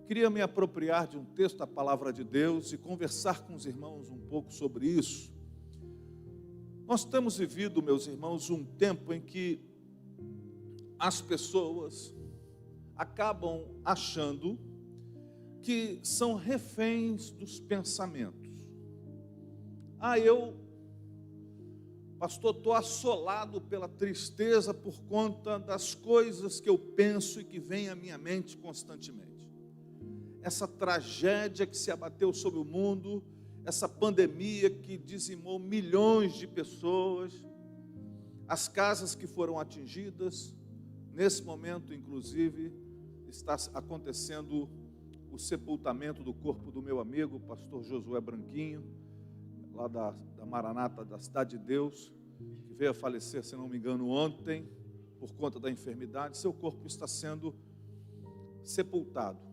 Queria me apropriar de um texto da palavra de Deus e conversar com os irmãos um pouco sobre isso. Nós temos vivido, meus irmãos, um tempo em que as pessoas acabam achando que são reféns dos pensamentos. Pastor, estou assolado pela tristeza por conta das coisas que eu penso e que vêm à minha mente constantemente. Essa tragédia que se abateu sobre o mundo, essa pandemia que dizimou milhões de pessoas, as casas que foram atingidas, nesse momento, inclusive, está acontecendo o sepultamento do corpo do meu amigo, pastor Josué Branquinho, lá da Maranata, da Cidade de Deus, que veio a falecer, se não me engano, ontem, por conta da enfermidade. Seu corpo está sendo sepultado.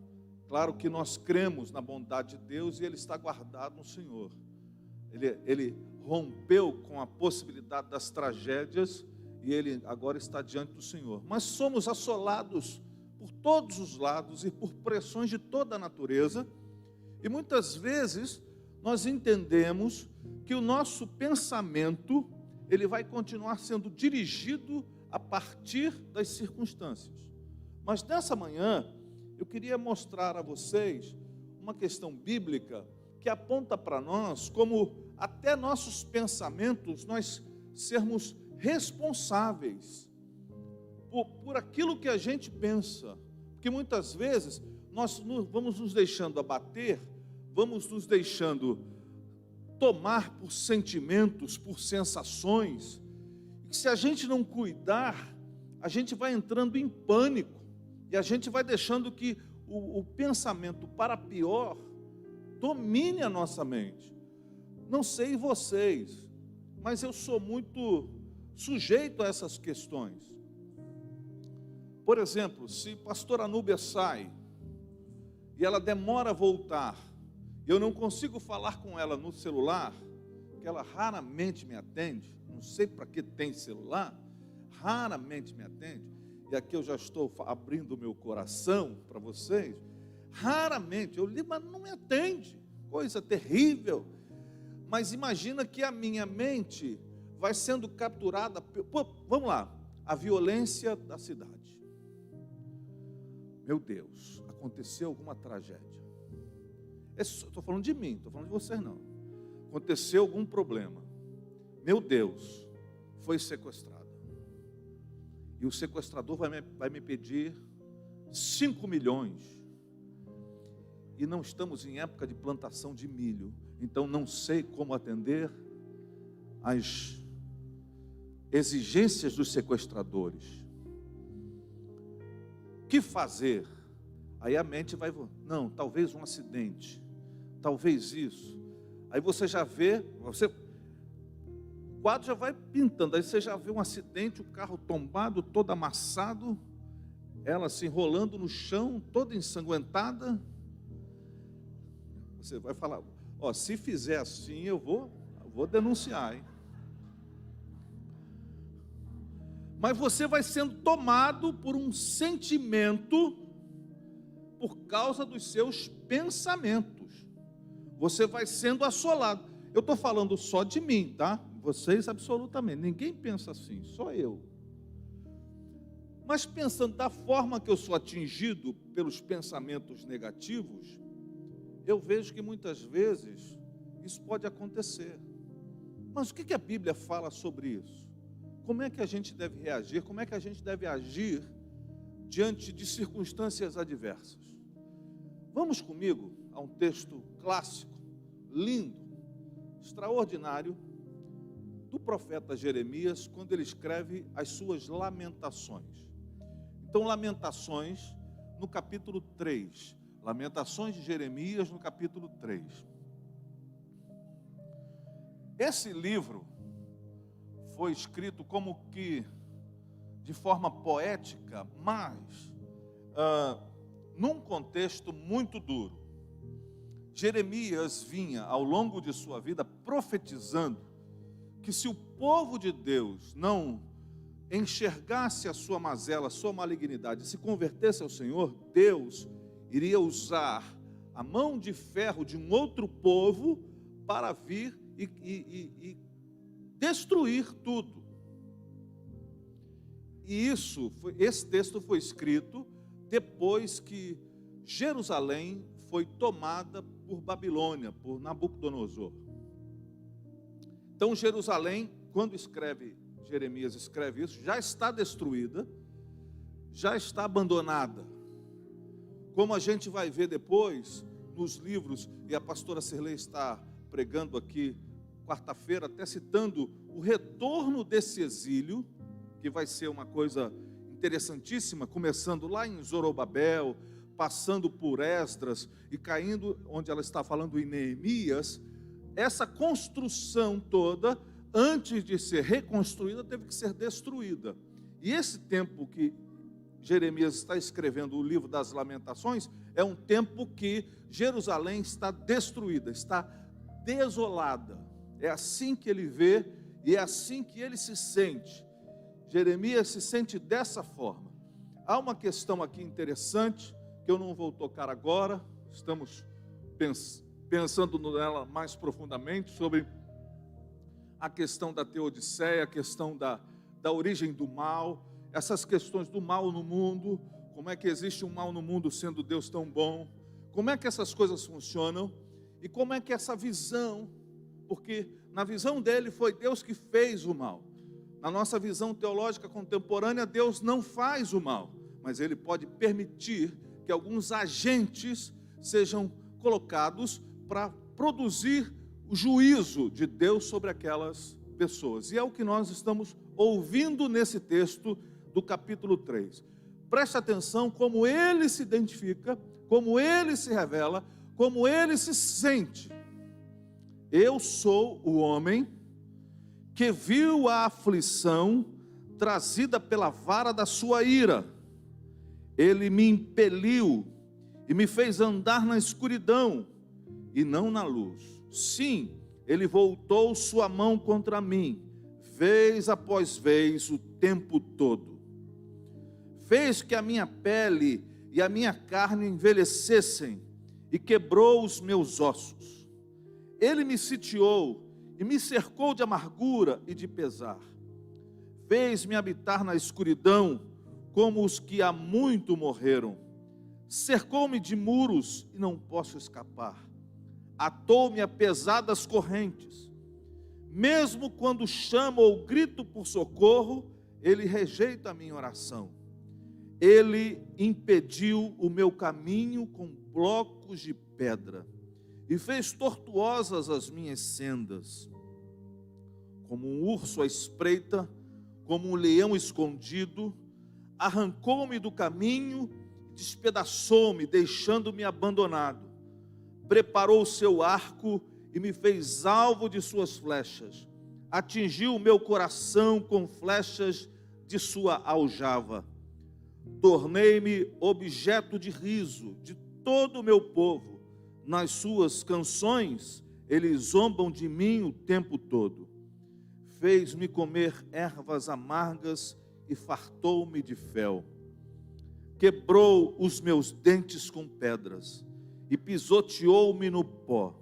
Claro que nós cremos na bondade de Deus e ele está guardado no Senhor. Ele rompeu com a possibilidade das tragédias e ele agora está diante do Senhor. Mas somos assolados por todos os lados e por pressões de toda a natureza, e muitas vezes nós entendemos que o nosso pensamento ele vai continuar sendo dirigido a partir das circunstâncias. Mas nessa manhã eu queria mostrar a vocês uma questão bíblica que aponta para nós como até nossos pensamentos nós sermos responsáveis por aquilo que a gente pensa, porque muitas vezes nós vamos nos deixando abater, vamos nos deixando tomar por sentimentos, por sensações, e que se a gente não cuidar, a gente vai entrando em pânico, e a gente vai deixando que o pensamento para pior domine a nossa mente. Não sei vocês, mas eu sou muito sujeito a essas questões. Por exemplo, se pastora Núbia sai e ela demora a voltar, e eu não consigo falar com ela no celular, que ela raramente me atende, não sei para que tem celular, raramente me atende, e aqui eu já estou abrindo o meu coração para vocês, raramente, eu ligo, mas não me atende, coisa terrível. Mas imagina que a minha mente vai sendo capturada, vamos lá, a violência da cidade. Meu Deus, aconteceu alguma tragédia. Estou falando de mim, estou falando de vocês não. Aconteceu algum problema. Meu Deus, foi sequestrado. E o sequestrador vai me pedir 5 milhões. E não estamos em época de plantação de milho. Então não sei como atender às exigências dos sequestradores. O que fazer? Aí a mente vai, não, talvez um acidente, talvez isso. Aí você já vê, o quadro já vai pintando, aí você já vê um acidente, o carro tombado, todo amassado, ela se enrolando no chão, toda ensanguentada. Você vai falar, se fizer assim, eu vou denunciar, hein? Mas você vai sendo tomado por um sentimento por causa dos seus pensamentos. Você vai sendo assolado. Eu estou falando só de mim, tá? Vocês absolutamente. Ninguém pensa assim, só eu. Mas pensando da forma que eu sou atingido pelos pensamentos negativos, eu vejo que muitas vezes isso pode acontecer. Mas o que a Bíblia fala sobre isso? Como é que a gente deve reagir? Como é que a gente deve agir diante de circunstâncias adversas? Vamos comigo a um texto clássico, lindo, extraordinário, do profeta Jeremias, quando ele escreve as suas lamentações. Então, Lamentações, no capítulo 3. Lamentações de Jeremias, no capítulo 3. Esse livro foi escrito como que de forma poética, mas num contexto muito duro. Jeremias vinha ao longo de sua vida profetizando que se o povo de Deus não enxergasse a sua mazela, a sua malignidade, se convertesse ao Senhor, Deus iria usar a mão de ferro de um outro povo para vir e destruir tudo. E esse texto foi escrito depois que Jerusalém foi tomada por Babilônia, por Nabucodonosor. Então Jerusalém, quando Jeremias escreve isso, já está destruída, já está abandonada. Como a gente vai ver depois nos livros, e a pastora Cirlei está pregando aqui quarta-feira, até citando o retorno desse exílio, que vai ser uma coisa interessantíssima, começando lá em Zorobabel, passando por Esdras e caindo onde ela está falando em Neemias. Essa construção toda, antes de ser reconstruída, teve que ser destruída. E esse tempo que Jeremias está escrevendo o livro das Lamentações, é um tempo que Jerusalém está destruída, está desolada. É assim que ele vê e é assim que ele se sente. Jeremias se sente dessa forma. Há uma questão aqui interessante, que eu não vou tocar agora, estamos pensando nela mais profundamente, sobre a questão da teodiceia, a questão da origem do mal, essas questões do mal no mundo, como é que existe um mal no mundo sendo Deus tão bom, como é que essas coisas funcionam, e como é que essa visão, porque na visão dele foi Deus que fez o mal. Na nossa visão teológica contemporânea, Deus não faz o mal, mas Ele pode permitir que alguns agentes sejam colocados para produzir o juízo de Deus sobre aquelas pessoas. E é o que nós estamos ouvindo nesse texto do capítulo 3. Preste atenção como ele se identifica, como ele se revela, como ele se sente. Eu sou o homem que viu a aflição trazida pela vara da sua ira. Ele me impeliu e me fez andar na escuridão e não na luz. Sim, ele voltou sua mão contra mim, vez após vez, o tempo todo. Fez que a minha pele e a minha carne envelhecessem e quebrou os meus ossos. Ele me sitiou e me cercou de amargura e de pesar. Fez-me habitar na escuridão, como os que há muito morreram. Cercou-me de muros e não posso escapar. Atou-me a pesadas correntes. Mesmo quando chamo ou grito por socorro, ele rejeita a minha oração. Ele impediu o meu caminho com blocos de pedra e fez tortuosas as minhas sendas. Como um urso à espreita, como um leão escondido, arrancou-me do caminho, despedaçou-me, deixando-me abandonado. Preparou o seu arco e me fez alvo de suas flechas. Atingiu o meu coração com flechas de sua aljava. Tornei-me objeto de riso de todo o meu povo. Nas suas canções, eles zombam de mim o tempo todo. Fez-me comer ervas amargas e fartou-me de fel. Quebrou os meus dentes com pedras e pisoteou-me no pó.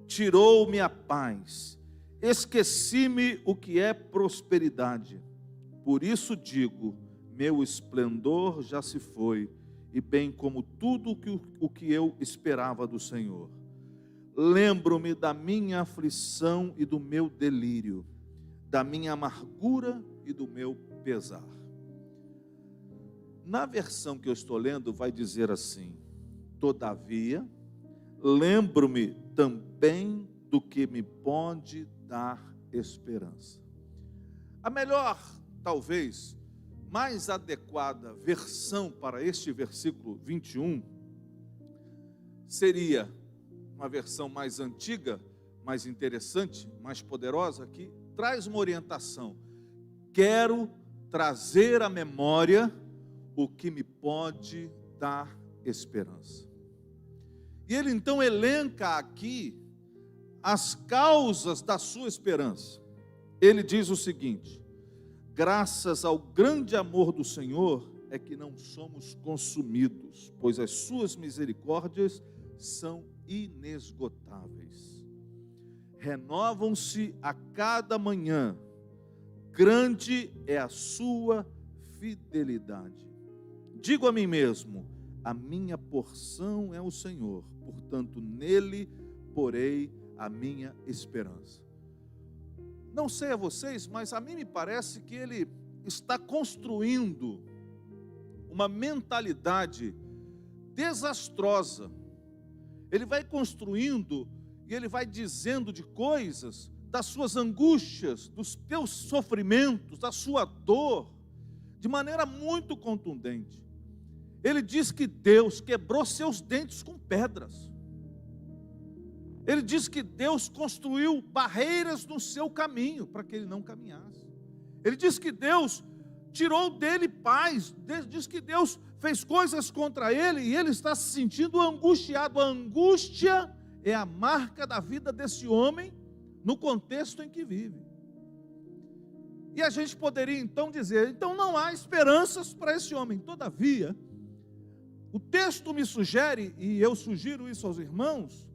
Tirou-me a paz. Esqueci-me o que é prosperidade. Por isso digo, meu esplendor já se foi, e bem como tudo o que eu esperava do Senhor. Lembro-me da minha aflição e do meu delírio, da minha amargura e do meu pesar. Na versão que eu estou lendo, vai dizer assim: todavia, lembro-me também do que me pode dar esperança. A melhor, talvez, mais adequada versão para este versículo 21 seria uma versão mais antiga, mais interessante, mais poderosa, que traz uma orientação. Quero trazer à memória o que me pode dar esperança. E ele então elenca aqui as causas da sua esperança. Ele diz o seguinte: graças ao grande amor do Senhor, é que não somos consumidos, pois as suas misericórdias são inesgotáveis. Renovam-se a cada manhã, grande é a sua fidelidade. Digo a mim mesmo: a minha porção é o Senhor, portanto nele porei a minha esperança. Não sei a vocês, mas a mim me parece que ele está construindo uma mentalidade desastrosa. Ele vai construindo e ele vai dizendo de coisas, das suas angústias, dos teus sofrimentos, da sua dor, de maneira muito contundente. Ele diz que Deus quebrou seus dentes com pedras. Ele diz que Deus construiu barreiras no seu caminho para que ele não caminhasse. Ele diz que Deus tirou dele paz. Diz que Deus fez coisas contra ele e ele está se sentindo angustiado. A angústia é a marca da vida desse homem no contexto em que vive. E a gente poderia então dizer: então não há esperanças para esse homem. Todavia, o texto me sugere, e eu sugiro isso aos irmãos,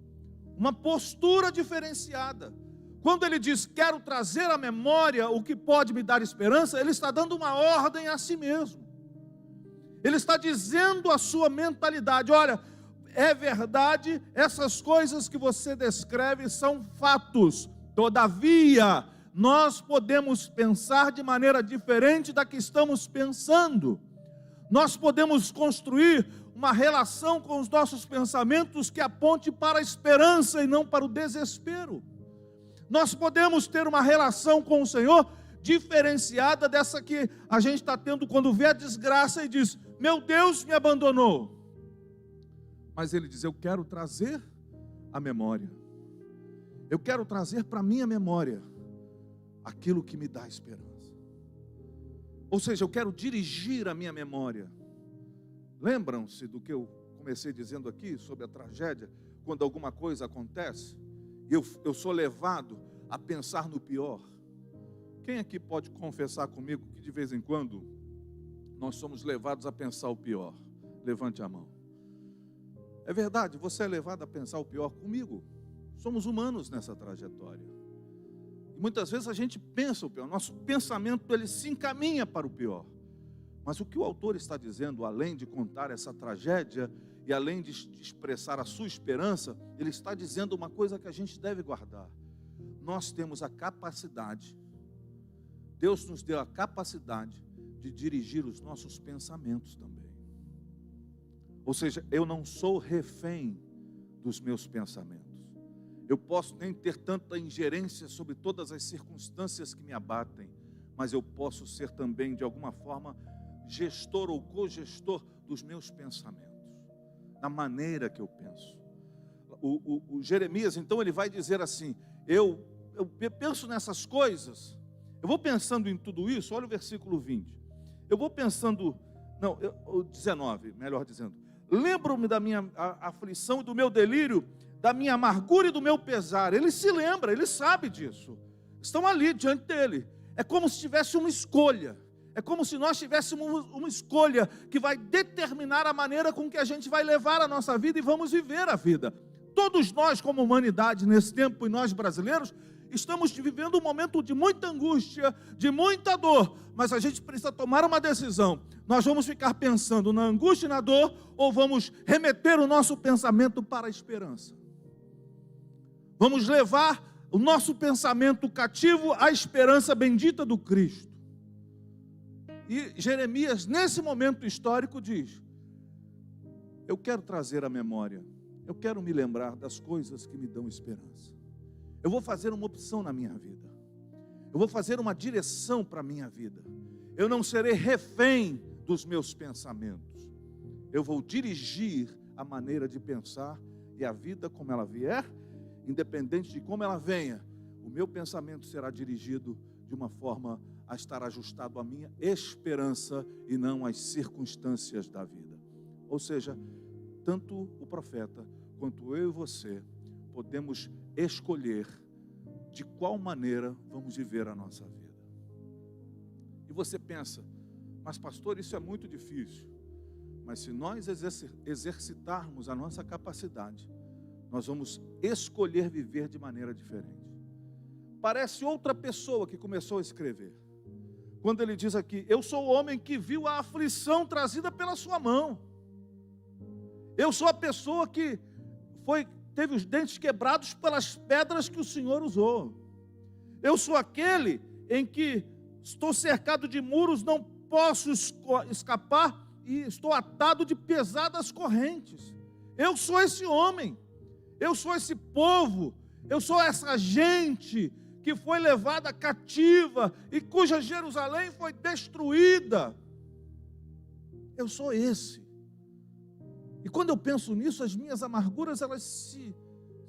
uma postura diferenciada. Quando ele diz: quero trazer à memória o que pode me dar esperança, ele está dando uma ordem a si mesmo. Ele está dizendo a sua mentalidade: olha, é verdade, essas coisas que você descreve são fatos. Todavia, nós podemos pensar de maneira diferente da que estamos pensando. Nós podemos construir uma relação com os nossos pensamentos que aponte para a esperança e não para o desespero. Nós podemos ter uma relação com o Senhor diferenciada dessa que a gente está tendo quando vê a desgraça e diz: meu Deus me abandonou. Mas ele diz: eu quero trazer a memória. Eu quero trazer para a minha memória aquilo que me dá esperança. Ou seja, eu quero dirigir a minha memória. Lembram-se do que eu comecei dizendo aqui sobre a tragédia? Quando alguma coisa acontece, eu sou levado a pensar no pior. Quem aqui pode confessar comigo que de vez em quando nós somos levados a pensar o pior? Levante a mão. É verdade, você é levado a pensar o pior comigo. Somos humanos nessa trajetória. E muitas vezes a gente pensa o pior, nosso pensamento ele se encaminha para o pior. Mas o que o autor está dizendo, além de contar essa tragédia e além de expressar a sua esperança, ele está dizendo uma coisa que a gente deve guardar. Nós temos a capacidade, Deus nos deu a capacidade de dirigir os nossos pensamentos também. Ou seja, eu não sou refém dos meus pensamentos. Eu posso nem ter tanta ingerência sobre todas as circunstâncias que me abatem, mas eu posso ser também, de alguma forma, gestor ou cogestor dos meus pensamentos, na maneira que eu penso. O Jeremias, então, ele vai dizer assim: eu penso nessas coisas, eu vou pensando em tudo isso. Olha o versículo 20, eu vou pensando, o 19, melhor dizendo: lembro-me da minha aflição e do meu delírio, da minha amargura e do meu pesar. Ele se lembra, ele sabe disso, estão ali diante dele. É como se tivesse uma escolha. É como se nós tivéssemos uma escolha que vai determinar a maneira com que a gente vai levar a nossa vida e vamos viver a vida. Todos nós, como humanidade, nesse tempo, e nós brasileiros, estamos vivendo um momento de muita angústia, de muita dor, mas a gente precisa tomar uma decisão. Nós vamos ficar pensando na angústia e na dor, ou vamos remeter o nosso pensamento para a esperança? Vamos levar o nosso pensamento cativo à esperança bendita do Cristo. E Jeremias, nesse momento histórico, diz: eu quero trazer à memória, eu quero me lembrar das coisas que me dão esperança. Eu vou fazer uma opção na minha vida, eu vou fazer uma direção para a minha vida. Eu não serei refém dos meus pensamentos. Eu vou dirigir a maneira de pensar, e a vida como ela vier, independente de como ela venha, o meu pensamento será dirigido de uma forma a estar ajustado à minha esperança e não às circunstâncias da vida. Ou seja, tanto o profeta quanto eu e você podemos escolher de qual maneira vamos viver a nossa vida. E você pensa: Mas pastor, isso é muito difícil. Mas se nós exercitarmos a nossa capacidade, nós vamos escolher viver de maneira diferente. Parece outra pessoa que começou a escrever. Quando ele diz aqui, eu sou o homem que viu a aflição trazida pela sua mão. Eu sou a pessoa que teve os dentes quebrados pelas pedras que o Senhor usou. Eu sou aquele em que estou cercado de muros, não posso escapar e estou atado de pesadas correntes. Eu sou esse homem, eu sou esse povo, eu sou essa gente que foi levada cativa e cuja Jerusalém foi destruída. Eu sou esse. E quando eu penso nisso, as minhas amarguras, elas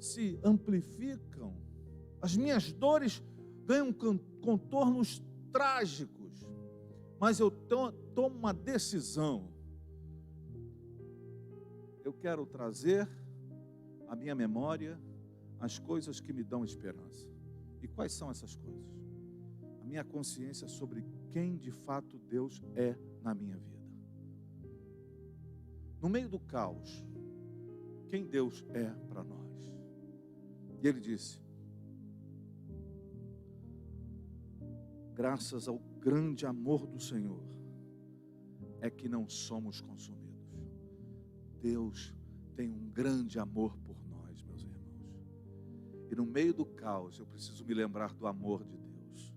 se amplificam. As minhas dores ganham contornos trágicos. Mas eu tomo uma decisão. Eu quero trazer à minha memória as coisas que me dão esperança. E quais são essas coisas? A minha consciência sobre quem de fato Deus é na minha vida. No meio do caos, quem Deus é para nós. E ele disse, graças ao grande amor do Senhor, é que não somos consumidos. Deus tem um grande amor por nós, meus irmãos. E no meio do caos, eu preciso me lembrar do amor de Deus.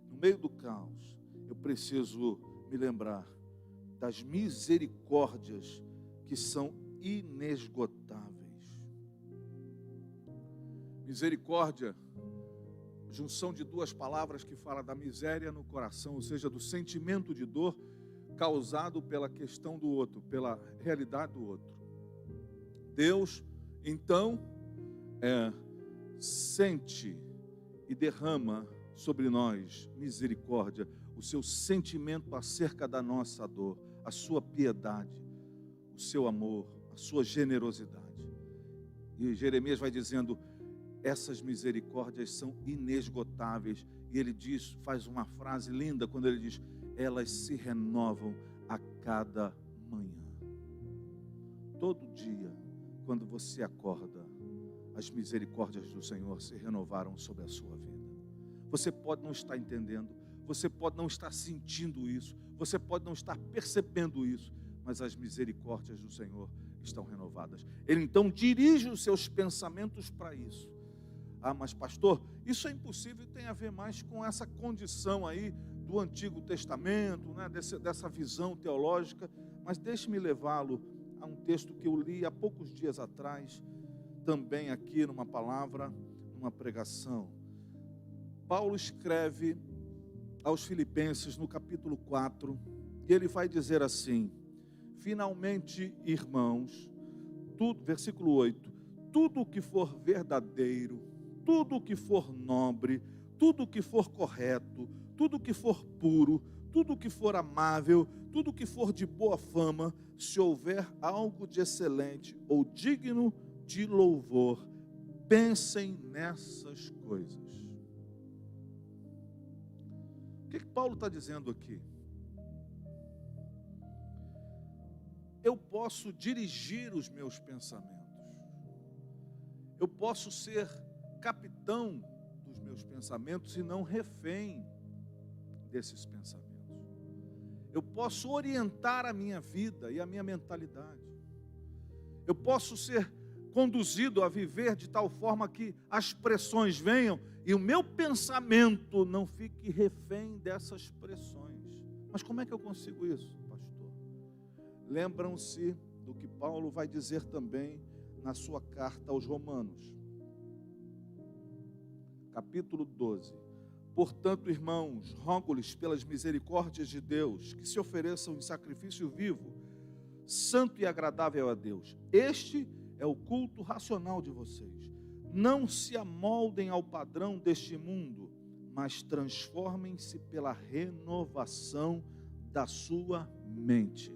No meio do caos, eu preciso me lembrar das misericórdias que são inesgotáveis. Misericórdia, junção de duas palavras que fala da miséria no coração, ou seja, do sentimento de dor causado pela questão do outro, pela realidade do outro. Deus, então, sente e derrama sobre nós misericórdia, o seu sentimento acerca da nossa dor, a sua piedade, o seu amor, a sua generosidade. E Jeremias vai dizendo, essas misericórdias são inesgotáveis. E ele diz, faz uma frase linda quando ele diz, elas se renovam a cada manhã. Todo dia, quando você acorda, as misericórdias do Senhor se renovaram sobre a sua vida. Você pode não estar entendendo, você pode não estar sentindo isso, você pode não estar percebendo isso, mas as misericórdias do Senhor estão renovadas. Ele então dirige os seus pensamentos para isso. Ah, mas pastor, isso é impossível e tem a ver mais com essa condição aí do Antigo Testamento, né, dessa visão teológica, mas deixe-me levá-lo a um texto que eu li há poucos dias atrás, também aqui numa palavra, numa pregação. Paulo escreve aos Filipenses no capítulo 4, e ele vai dizer assim, finalmente, irmãos, versículo 8, tudo o que for verdadeiro, tudo o que for nobre, tudo o que for correto, tudo o que for puro, tudo o que for amável, tudo o que for de boa fama, se houver algo de excelente ou digno de louvor, pensem nessas coisas. O que Paulo está dizendo aqui? Eu posso dirigir os meus pensamentos. Eu posso ser capitão dos meus pensamentos e não refém desses pensamentos. Eu posso orientar a minha vida e a minha mentalidade. Eu posso ser conduzido a viver de tal forma que as pressões venham e o meu pensamento não fique refém dessas pressões. Mas como é que eu consigo isso, pastor? Lembram-se do que Paulo vai dizer também na sua carta aos Romanos, capítulo 12. Portanto, irmãos, rogo-lhes pelas misericórdias de Deus, que se ofereçam em sacrifício vivo, santo e agradável a Deus. Este é o culto racional de vocês. Não se amoldem ao padrão deste mundo, mas transformem-se pela renovação da sua mente.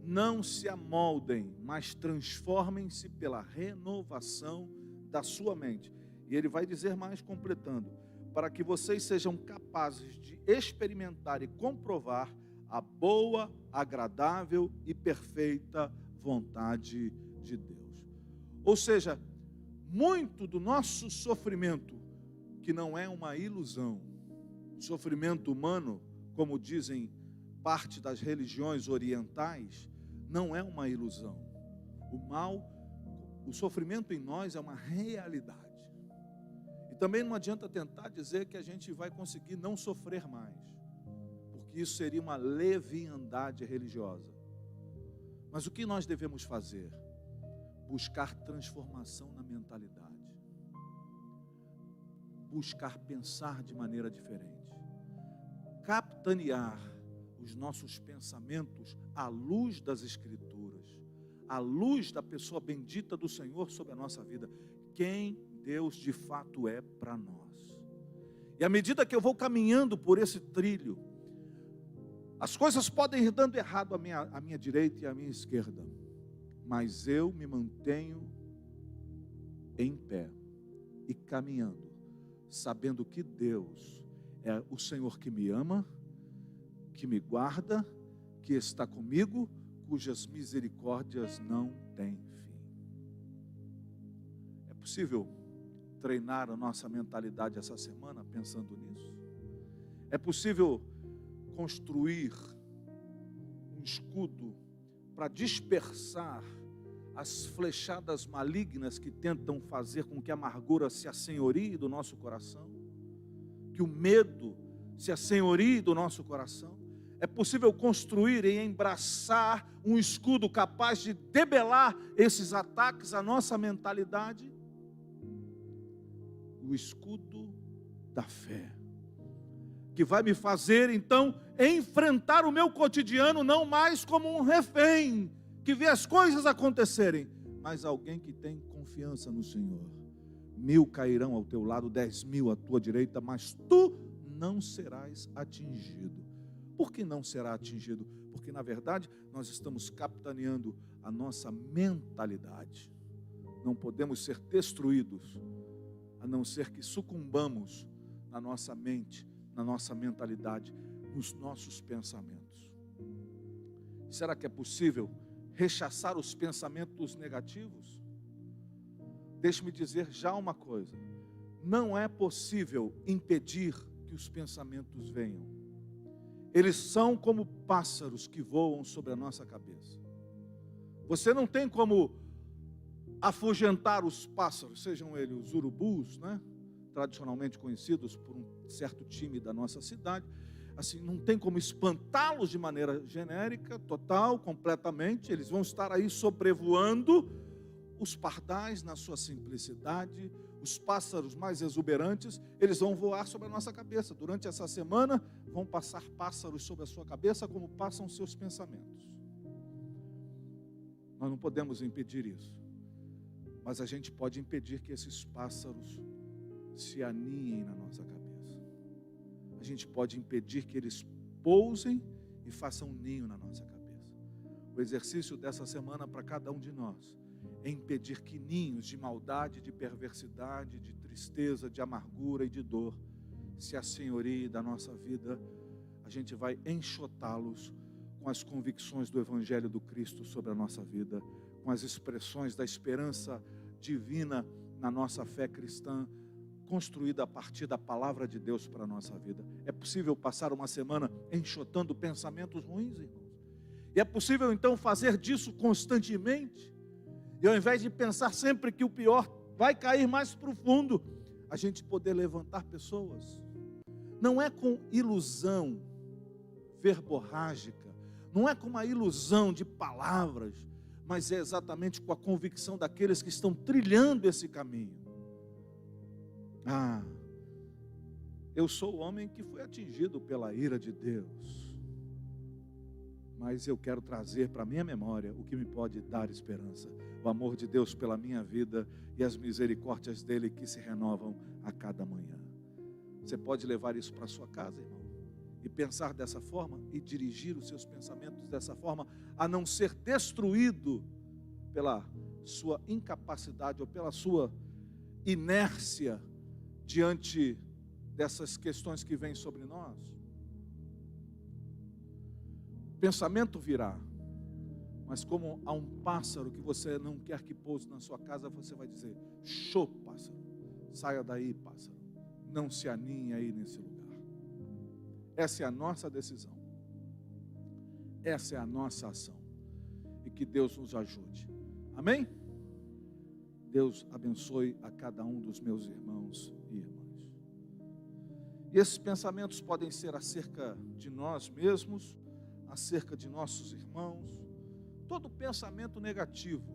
Não se amoldem, mas transformem-se pela renovação da sua mente. E ele vai dizer mais, completando, para que vocês sejam capazes de experimentar e comprovar a boa, agradável e perfeita vontade de Deus. Ou seja, muito do nosso sofrimento, que não é uma ilusão, sofrimento humano, como dizem parte das religiões orientais, não é uma ilusão. O sofrimento em nós é uma realidade. E também não adianta tentar dizer que a gente vai conseguir não sofrer mais, porque isso seria uma leviandade religiosa. Mas o que nós devemos fazer? Buscar transformação na mentalidade. Buscar pensar de maneira diferente. Capitanear os nossos pensamentos à luz das Escrituras, à luz da pessoa bendita do Senhor sobre a nossa vida. Quem Deus de fato é para nós. E à medida que eu vou caminhando por esse trilho, as coisas podem ir dando errado à minha direita e à minha esquerda, mas eu me mantenho em pé e caminhando, sabendo que Deus é o Senhor que me ama, que me guarda, que está comigo, cujas misericórdias não têm fim. É possível treinar a nossa mentalidade essa semana pensando nisso? É possível construir um escudo para dispersar as flechadas malignas que tentam fazer com que a amargura se assenhorie do nosso coração, que o medo se assenhorie do nosso coração? É possível construir e embraçar um escudo capaz de debelar esses ataques à nossa mentalidade? O escudo da fé, que vai me fazer então enfrentar o meu cotidiano não mais como um refém que vê as coisas acontecerem, mas alguém que tem confiança no Senhor. 1000 cairão ao teu lado, 10.000 à tua direita, mas tu não serás atingido. Por que não será atingido? Porque na verdade nós estamos capitaneando a nossa mentalidade. Não podemos ser destruídos, a não ser que sucumbamos na nossa mente, na nossa mentalidade, nos nossos pensamentos. Será que é possível rechaçar os pensamentos negativos? Deixe-me dizer já uma coisa: não é possível impedir que os pensamentos venham. Eles são como pássaros que voam sobre a nossa cabeça. Você não tem como afugentar os pássaros, sejam eles os urubus, né? Tradicionalmente conhecidos por um certo time da nossa cidade. Assim, não tem como espantá-los de maneira genérica, total, completamente. Eles vão estar aí sobrevoando. Os pardais na sua simplicidade, os pássaros mais exuberantes, eles vão voar sobre a nossa cabeça. Durante essa semana vão passar pássaros sobre a sua cabeça como passam seus pensamentos. Nós não podemos impedir isso, mas a gente pode impedir que esses pássaros se aninhem na nossa cabeça. A gente pode impedir que eles pousem e façam um ninho na nossa cabeça. O exercício dessa semana para cada um de nós é impedir que ninhos de maldade, de perversidade, de tristeza, de amargura e de dor se assenhoriem da nossa vida. A gente vai enxotá-los com as convicções do Evangelho do Cristo sobre a nossa vida, com as expressões da esperança divina na nossa fé cristã, construída a partir da palavra de Deus para a nossa vida. É possível passar uma semana enxotando pensamentos ruins, irmãos? E é possível então fazer disso constantemente? E ao invés de pensar sempre que o pior vai cair mais profundo, a gente poder levantar pessoas. Não é com ilusão verborrágica, não é com uma ilusão de palavras, mas é exatamente com a convicção daqueles que estão trilhando esse caminho. Eu sou o homem que foi atingido pela ira de Deus, mas eu quero trazer para a minha memória o que me pode dar esperança: o amor de Deus pela minha vida e as misericórdias dele que se renovam a cada manhã. Você pode levar isso para a sua casa, irmão, e pensar dessa forma e dirigir os seus pensamentos dessa forma, a não ser destruído pela sua incapacidade ou pela sua inércia diante dessas questões que vêm sobre nós. O pensamento virá, mas como há um pássaro que você não quer que pouse na sua casa, você vai dizer: show, pássaro, saia daí, pássaro, não se aninhe aí nesse lugar. Essa é a nossa decisão, essa é a nossa ação, e que Deus nos ajude, amém? Deus abençoe a cada um dos meus irmãos e irmãs. E esses pensamentos podem ser acerca de nós mesmos, acerca de nossos irmãos, todo pensamento negativo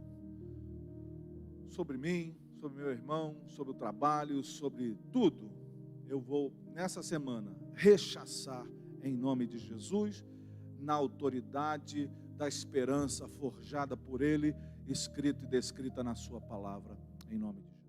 sobre mim, sobre meu irmão, sobre o trabalho, sobre tudo, eu vou nessa semana rechaçar em nome de Jesus, na autoridade da esperança forjada por Ele, escrita e descrita na sua palavra, em nome de Jesus.